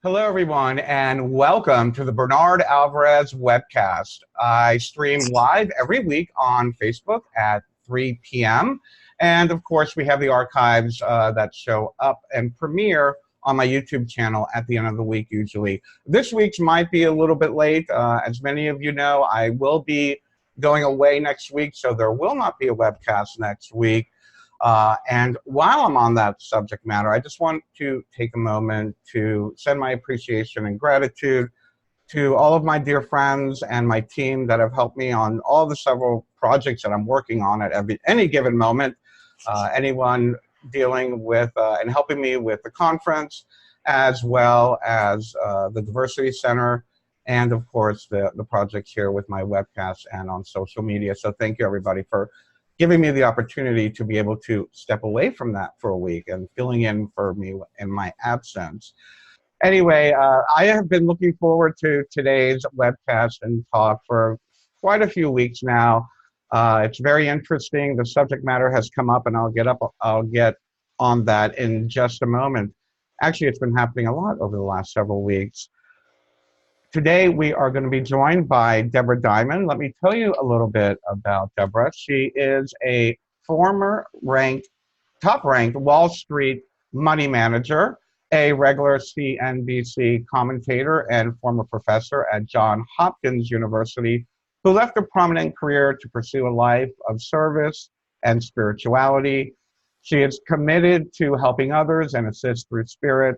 Hello, everyone, and welcome to the Bernard Alvarez webcast. I stream live every week on Facebook at 3 p.m. And of course, we have the archives that show up and premiere on my YouTube channel at the end of the week, usually. This week's might be a little bit late. As many of you know, I will be going away next week, so there will not be a webcast next week. And while I'm on that subject matter, I just want to take a moment to send my appreciation and gratitude to all of my dear friends and my team that have helped me on all the several projects that I'm working on at any given moment. Anyone dealing with and helping me with the conference, as well as the Diversity Center, and of course the projects here with my webcast and on social media. So thank you, everybody, for giving me the opportunity to be able to step away from that for a week and filling in for me in my absence. Anyway, I have been looking forward to today's webcast and talk for quite a few weeks now. It's very interesting. The subject matter has come up, and I'll get on that in just a moment. Actually, it's been happening a lot over the last several weeks. Today, we are going to be joined by Debra Diamond. Let me tell you a little bit about Debra. She is a former top-ranked Wall Street money manager, a regular CNBC commentator, and former professor at Johns Hopkins University, who left a prominent career to pursue a life of service and spirituality. She is committed to helping others and assist through spirit.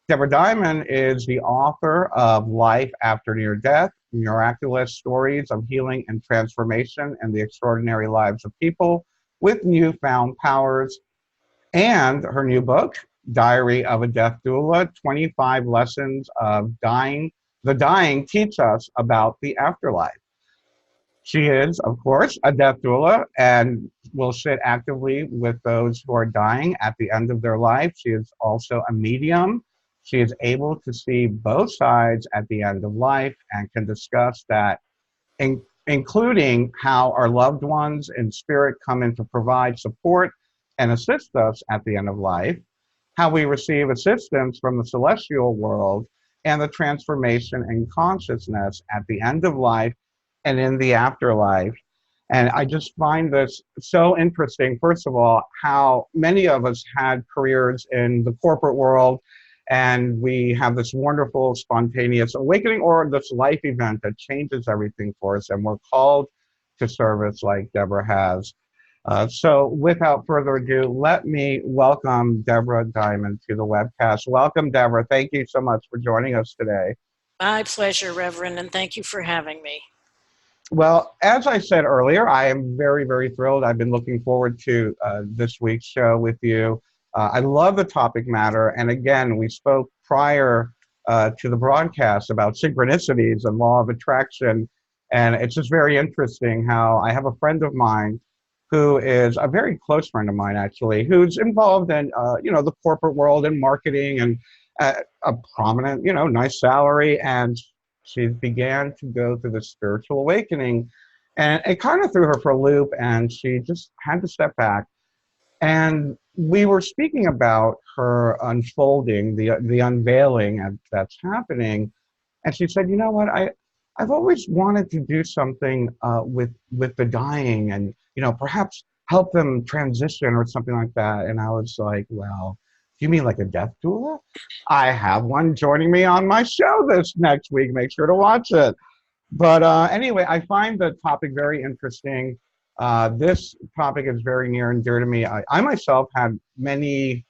Debra Diamond is the author of Life After Near Death, Miraculous Stories of Healing and Transformation and the Extraordinary Lives of People with Newfound Powers, and her new book, Diary of a Death Doula, 25 Lessons of Dying. The Dying Teach Us About the Afterlife. She is, of course, a death doula and will sit actively with those who are dying at the end of their life. She is also a medium. She is able to see both sides at the end of life and can discuss that, including how our loved ones in spirit come in to provide support and assist us at the end of life, how we receive assistance from the celestial world, and the transformation in consciousness at the end of life and in the afterlife. And I just find this so interesting, first of all, how many of us had careers in the corporate world, and we have this wonderful spontaneous awakening or this life event that changes everything for us, and we're called to service like Debra has. So without further ado, let me welcome Debra Diamond to the webcast. Welcome, Debra. Thank you so much for joining us today. My pleasure, Reverend, and thank you for having me. Well, as I said earlier, I am very, very thrilled. I've been looking forward to this week's show with you. I love the topic matter. And again, we spoke prior to the broadcast about synchronicities and law of attraction. And it's just very interesting how I have a friend of mine who is a very close friend of mine, actually, who's involved in, the corporate world and marketing and a prominent, nice salary. And she began to go through the spiritual awakening, and it kind of threw her for a loop, and she just had to step back. And we were speaking about her unfolding, the unveiling that's happening. And she said, you know what, I've always wanted to do something with the dying and, perhaps help them transition or something like that. And I was like, well, you mean like a death doula? I have one joining me on my show this next week. Make sure to watch it. But anyway, I find the topic very interesting. This topic is very near and dear to me. I myself had many,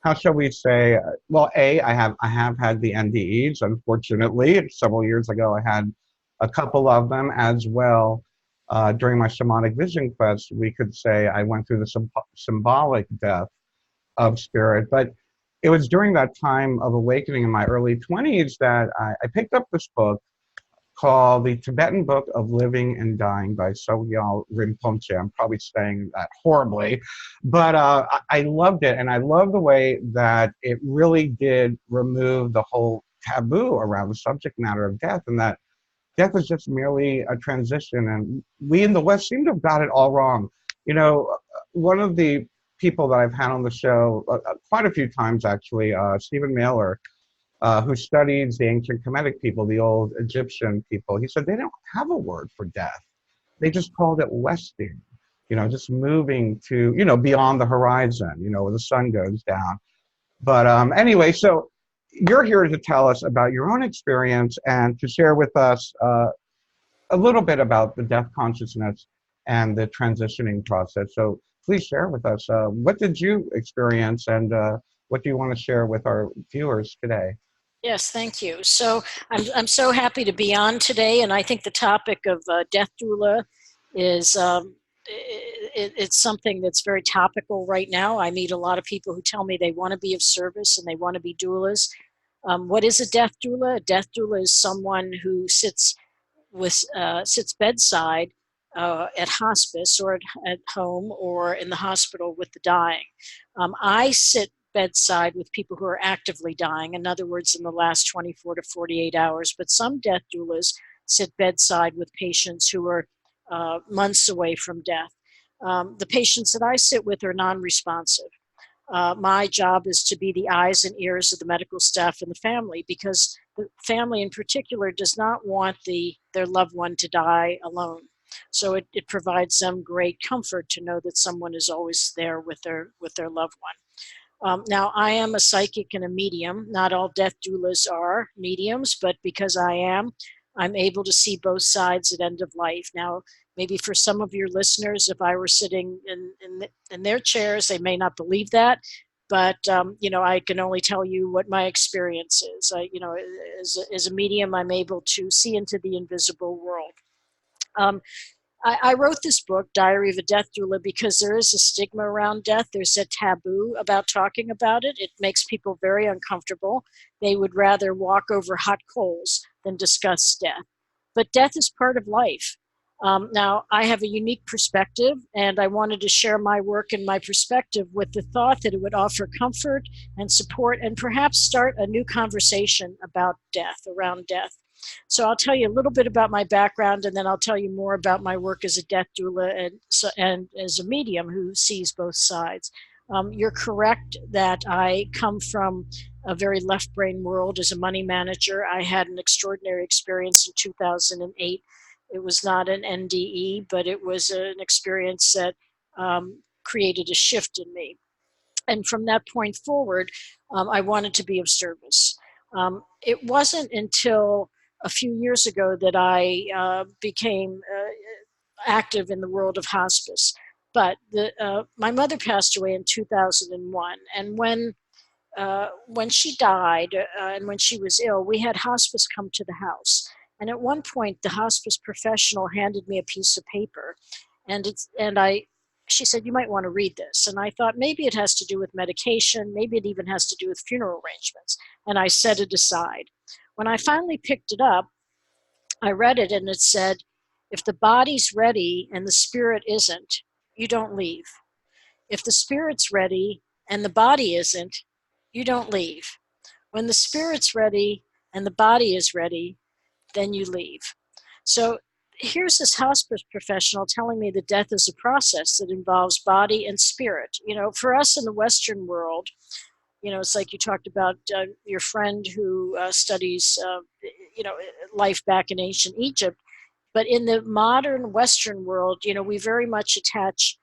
how shall we say, well, I have had the NDEs, unfortunately. Several years ago, I had a couple of them as well. During my shamanic vision quest, we could say I went through the symbolic death of spirit. But it was during that time of awakening in my early 20s that I picked up this book called The Tibetan Book of Living and Dying by Sogyal Rinpoche. I'm probably saying that horribly, but I loved it. And I love the way that it really did remove the whole taboo around the subject matter of death, and that death is just merely a transition. And we in the West seem to have got it all wrong. One of the people that I've had on the show quite a few times, actually, Stephen Mailer, who studies the ancient Kemetic people, the old Egyptian people. He said they don't have a word for death. They just called it westing, just moving to, beyond the horizon, where the sun goes down. But anyway, so you're here to tell us about your own experience and to share with us a little bit about the death consciousness and the transitioning process. So please share with us, what did you experience, and what do you want to share with our viewers today? Yes, thank you. So I'm so happy to be on today, and I think the topic of death doula is it's something that's very topical right now. I meet a lot of people who tell me they want to be of service and they want to be doulas. What is a death doula? A death doula is someone who sits bedside at hospice or at home or in the hospital with the dying. I sit bedside with people who are actively dying, in other words, in the last 24 to 48 hours. But some death doulas sit bedside with patients who are months away from death. The patients that I sit with are non-responsive. My job is to be the eyes and ears of the medical staff and the family, because the family in particular does not want their loved one to die alone. So it provides them great comfort to know that someone is always there with their loved one. Now, I am a psychic and a medium. Not all death doulas are mediums, but because I'm able to see both sides at end of life. Now, maybe for some of your listeners, if I were sitting in their chairs, they may not believe that. But, I can only tell you what my experience is. As a medium, I'm able to see into the invisible world. I wrote this book, Diary of a Death Doula, because there is a stigma around death. There's a taboo about talking about it. It makes people very uncomfortable. They would rather walk over hot coals than discuss death. But death is part of life. Now, I have a unique perspective, and I wanted to share my work and my perspective with the thought that it would offer comfort and support and perhaps start a new conversation about death, around death. So I'll tell you a little bit about my background, and then I'll tell you more about my work as a death doula and as a medium who sees both sides. You're correct that I come from a very left brain world as a money manager. I had an extraordinary experience in 2008. It was not an NDE, but it was an experience that created a shift in me. And from that point forward, I wanted to be of service. It wasn't until a few years ago that I became active in the world of hospice. But my mother passed away in 2001, and when she died and when she was ill, we had hospice come to the house. And at one point, the hospice professional handed me a piece of paper, she said, "You might want to read this." And I thought maybe it has to do with medication, maybe it even has to do with funeral arrangements. And I set it aside. When I finally picked it up, I read it, and it said, "If the body's ready and the spirit isn't, you don't leave. If the spirit's ready and the body isn't, you don't leave. When the spirit's ready and the body is ready, then you leave." So here's this hospice professional telling me that death is a process that involves body and spirit. For us in the Western world, it's like you talked about your friend who studies, life back in ancient Egypt. But in the modern Western world, we very much attach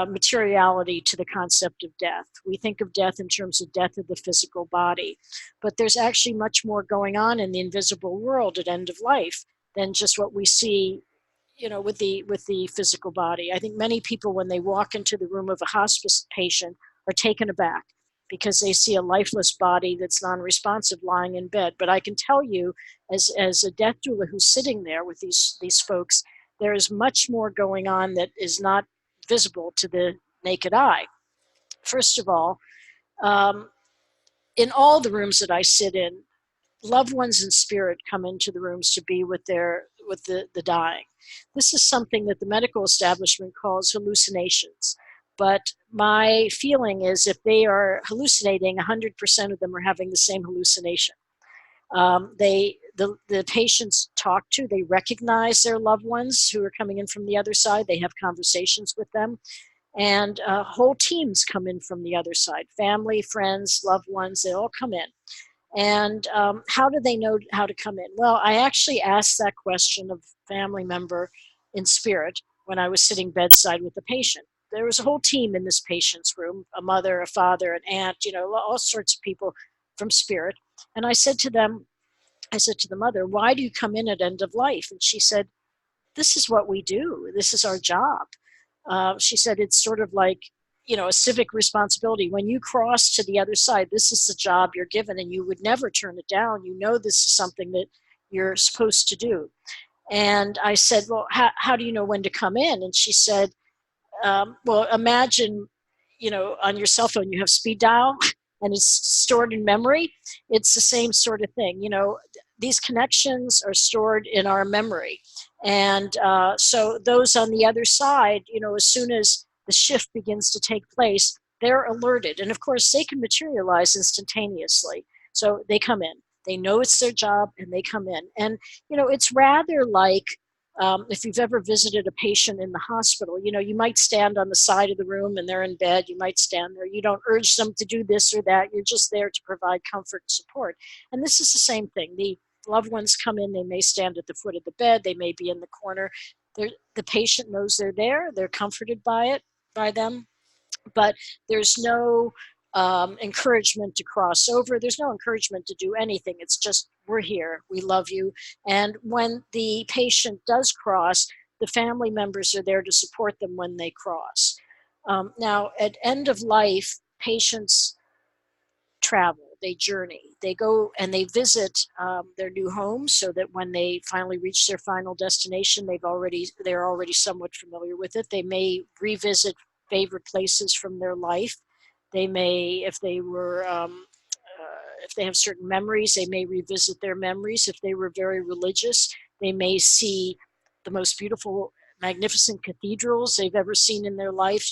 materiality to the concept of death. We think of death in terms of death of the physical body, but there's actually much more going on in the invisible world at end of life than just what we see, with the physical body. I think many people, when they walk into the room of a hospice patient, are taken aback because they see a lifeless body that's non-responsive lying in bed. But I can tell you, as a death doula who's sitting there with these folks, there is much more going on that is not visible to the naked eye. First of all, in all the rooms that I sit in, loved ones in spirit come into the rooms to be with the dying. This is something that the medical establishment calls hallucinations. But my feeling is if they are hallucinating, 100% of them are having the same hallucination. The patients talk to, they recognize their loved ones who are coming in from the other side. They have conversations with them. And whole teams come in from the other side. Family, friends, loved ones, they all come in. And how do they know how to come in? Well, I actually asked that question of a family member in spirit when I was sitting bedside with the patient. There was a whole team in this patient's room, a mother, a father, an aunt, all sorts of people from spirit. And I said to them, I said to the mother, why do you come in at end of life? And she said, this is what we do. This is our job. She said, it's sort of like, a civic responsibility. When you cross to the other side, this is the job you're given, and you would never turn it down. This is something that you're supposed to do. And I said, well, how do you know when to come in? And she said, well, imagine, on your cell phone, you have speed dial and it's stored in memory. It's the same sort of thing. These connections are stored in our memory. And so those on the other side, as soon as the shift begins to take place, they're alerted. And of course, they can materialize instantaneously. So they come in. They know it's their job and they come in. And, it's rather like, if you've ever visited a patient in the hospital, you might stand on the side of the room and they're in bed. You might stand there. You don't urge them to do this or that. You're just there to provide comfort and support. And this is the same thing. The loved ones come in. They may stand at the foot of the bed. They may be in the corner. The patient knows they're there. They're comforted by them. But there's no encouragement to cross over. There's no encouragement to do anything. It's just, we're here, we love you. And when the patient does cross, the family members are there to support them when they cross. Now, at end of life, patients travel, they journey, they go and they visit their new home, so that when they finally reach their final destination, they're already somewhat familiar with it. They may revisit favorite places from their life. They may, if they have certain memories, they may revisit their memories. If they were very religious, they may see the most beautiful, magnificent cathedrals they've ever seen in their life.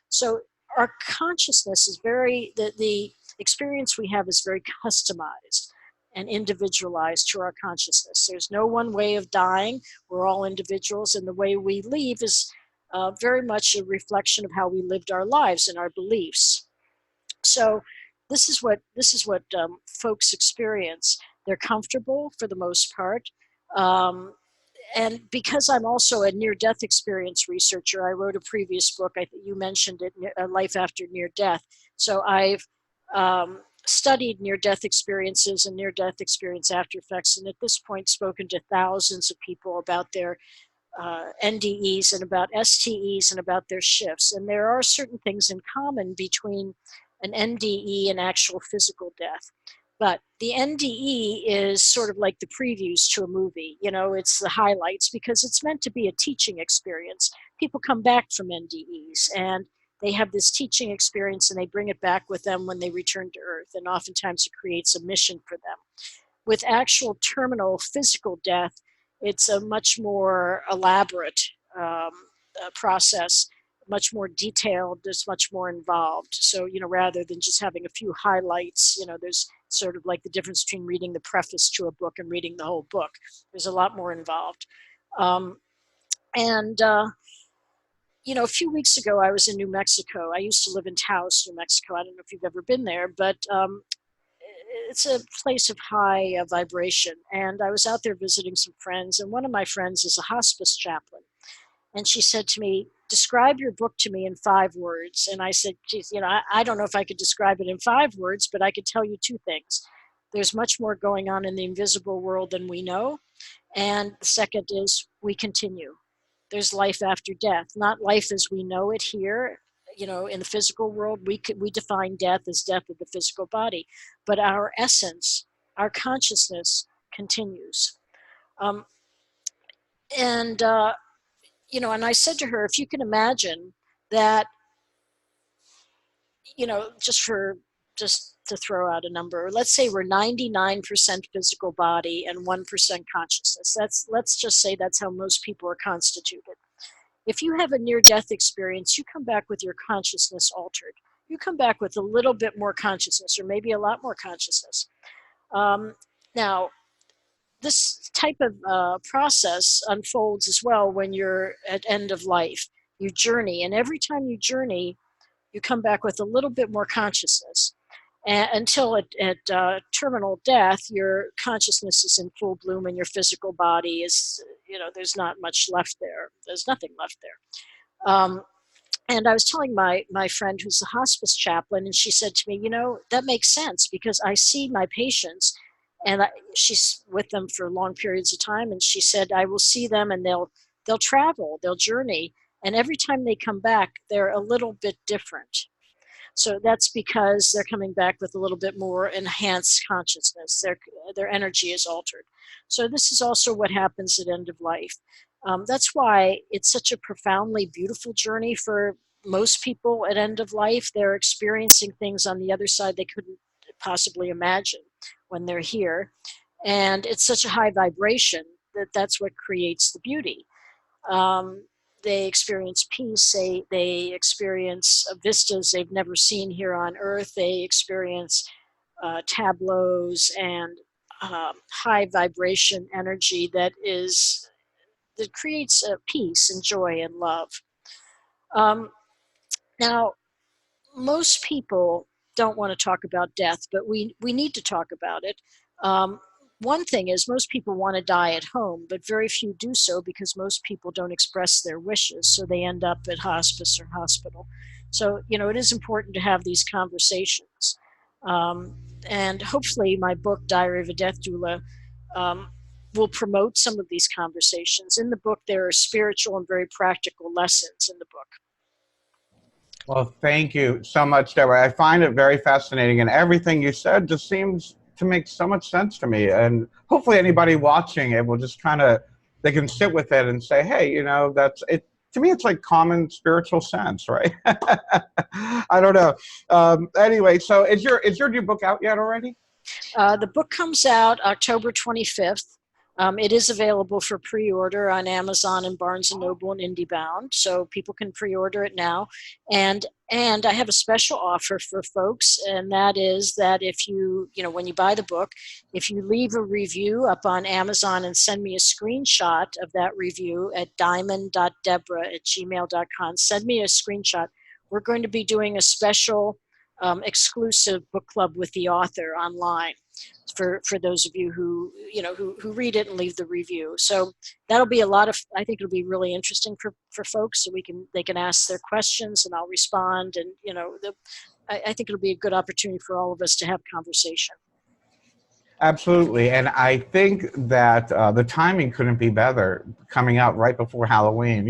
So our consciousness is the experience we have is very customized and individualized to our consciousness. There's no one way of dying. We're all individuals, and the way we leave is very much a reflection of how we lived our lives and our beliefs. So this is what folks experience. They're comfortable for the most part. And because I'm also a near-death experience researcher, I wrote a previous book, you mentioned it, Life After Near Death. So I've studied near-death experiences and near-death experience after effects, and at this point spoken to thousands of people about their NDEs and about STEs and about their shifts. And there are certain things in common between an NDE and actual physical death. But the NDE is sort of like the previews to a movie. It's the highlights, because it's meant to be a teaching experience. People come back from NDEs and they have this teaching experience and they bring it back with them when they return to Earth. And oftentimes it creates a mission for them. With actual terminal physical death, it's a much more elaborate process, much more detailed, there's much more involved. So, rather than just having a few highlights, there's sort of like the difference between reading the preface to a book and reading the whole book. There's a lot more involved. A few weeks ago, I was in New Mexico. I used to live in Taos, New Mexico. I don't know if you've ever been there, but it's a place of high vibration. And I was out there visiting some friends, and one of my friends is a hospice chaplain. And she said to me, describe your book to me in 5 words. And I said, geez, I don't know if I could describe it in 5 words, but I could tell you 2 things. There's much more going on in the invisible world than we know. And the second is, we continue. There's life after death, not life as we know it here. In the physical world, we define death as death of the physical body, but our essence, our consciousness continues. And I said to her, if you can imagine that, just to throw out a number, let's say we're 99% physical body and 1% consciousness. Let's just say that's how most people are constituted. If you have a near-death experience, you come back with your consciousness altered. You come back with a little bit more consciousness, or maybe a lot more consciousness. Now, this type of process unfolds as well when you're at end of life. You journey, and every time you journey, you come back with a little bit more consciousness. until at terminal death, your consciousness is in full bloom and your physical body is, there's not much left there. There's nothing left there. And I was telling my friend who's a hospice chaplain, and she said to me, that makes sense because I see my patients and she's with them for long periods of time. And she said, I will see them and they'll travel, they'll journey. And every time they come back, they're a little bit different. So that's because they're coming back with a little bit more enhanced consciousness. Their energy is altered. So this is also what happens at end of life. That's why it's such a profoundly beautiful journey for most people at end of life. They're experiencing things on the other side they couldn't possibly imagine when they're here. And it's such a high vibration that's what creates the beauty. They experience peace. They experience vistas they've never seen here on Earth. They experience tableaus and high vibration energy that creates peace and joy and love. Now, most people don't want to talk about death, but we need to talk about it. One thing is most people want to die at home, but very few do so because most people don't express their wishes, so they end up at hospice or hospital. So, it is important to have these conversations. And hopefully my book, Diary of a Death Doula, will promote some of these conversations. In the book, there are spiritual and very practical lessons in the book. Well, thank you so much, Deborah. I find it very fascinating, and everything you said just seems to make so much sense to me. And hopefully anybody watching it will just they can sit with it and say, hey, that's it. To me, it's like common spiritual sense, right? I don't know. Anyway, so is your new book out yet already? The book comes out October 25th. It is available for pre-order on Amazon and Barnes & Noble and IndieBound, so people can pre-order it now. And I have a special offer for folks, and that is that if when you buy the book, if you leave a review up on Amazon and send me a screenshot of that review at diamond.debra@gmail.com, send me a screenshot. We're going to be doing a special exclusive book club with the author online for those of you who read it and leave the review. So that'll be I think it'll be really interesting for folks, so they can ask their questions and I'll respond. And I think it'll be a good opportunity for all of us to have conversation. Absolutely. And I think that the timing couldn't be better, coming out right before Halloween,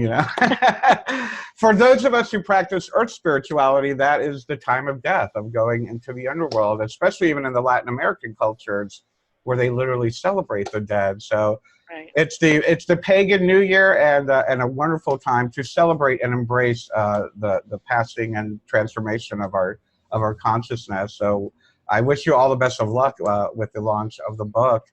For those of us who practice earth spirituality, that is the time of death, of going into the underworld, especially even in the Latin American cultures where they literally celebrate the dead. So right. It's the pagan New Year and a wonderful time to celebrate and embrace the passing and transformation of our consciousness. So I wish you all the best of luck with the launch of the book.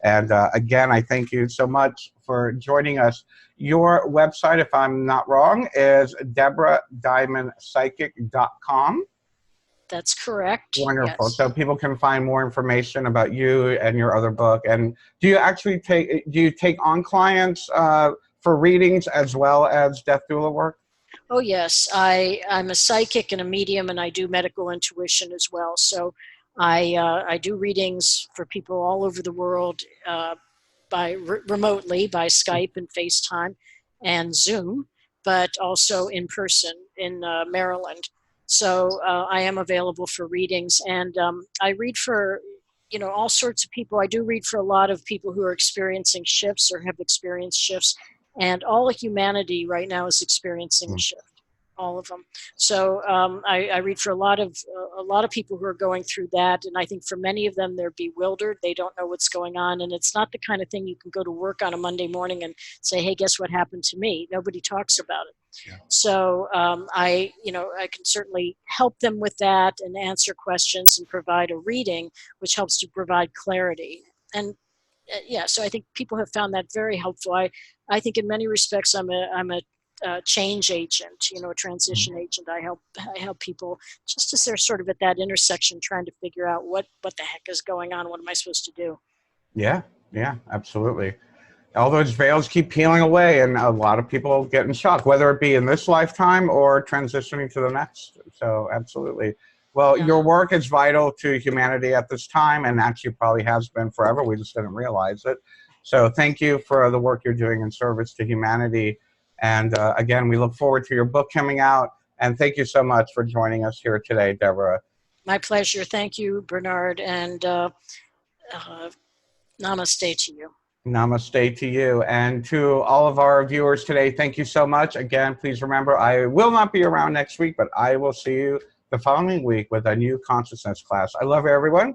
And again, I thank you so much for joining us. Your website, if I'm not wrong, is DebraDiamondPsychic.com. That's correct. Wonderful. Yes. So people can find more information about you and your other book. And do you take on clients for readings as well as death doula work? Oh, yes. I'm a psychic and a medium, and I do medical intuition as well. So I do readings for people all over the world remotely by Skype and FaceTime and Zoom, but also in person in Maryland. So I am available for readings, and I read for all sorts of people. I do read for a lot of people who are experiencing shifts or have experienced shifts, and all of humanity right now is experiencing a shift. All of them. So I read for a lot of people who are going through that, and I think for many of them they're bewildered. They don't know what's going on, and it's not the kind of thing you can go to work on a Monday morning and say, "Hey, guess what happened to me?" Nobody talks about it. Yeah. So I can certainly help them with that and answer questions and provide a reading, which helps to provide clarity. And so I think people have found that very helpful. I think in many respects I'm a change agent, a transition agent. I help people just as they're sort of at that intersection trying to figure out what the heck is going on. What am I supposed to do? Yeah, absolutely. All those veils keep peeling away, and a lot of people get in shock, whether it be in this lifetime or transitioning to the next. So absolutely. Well, Yeah. your work is vital to humanity at this time, and actually probably has been forever. We just didn't realize it. So thank you for the work you're doing in service to humanity. And again, we look forward to your book coming out. And thank you so much for joining us here today, Deborah. My pleasure. Thank you, Bernard, and namaste to you. Namaste to you. And to all of our viewers today, thank you so much. Again, please remember, I will not be around next week, but I will see you the following week with a new consciousness class. I love everyone.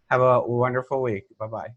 Have a wonderful week. Bye-bye.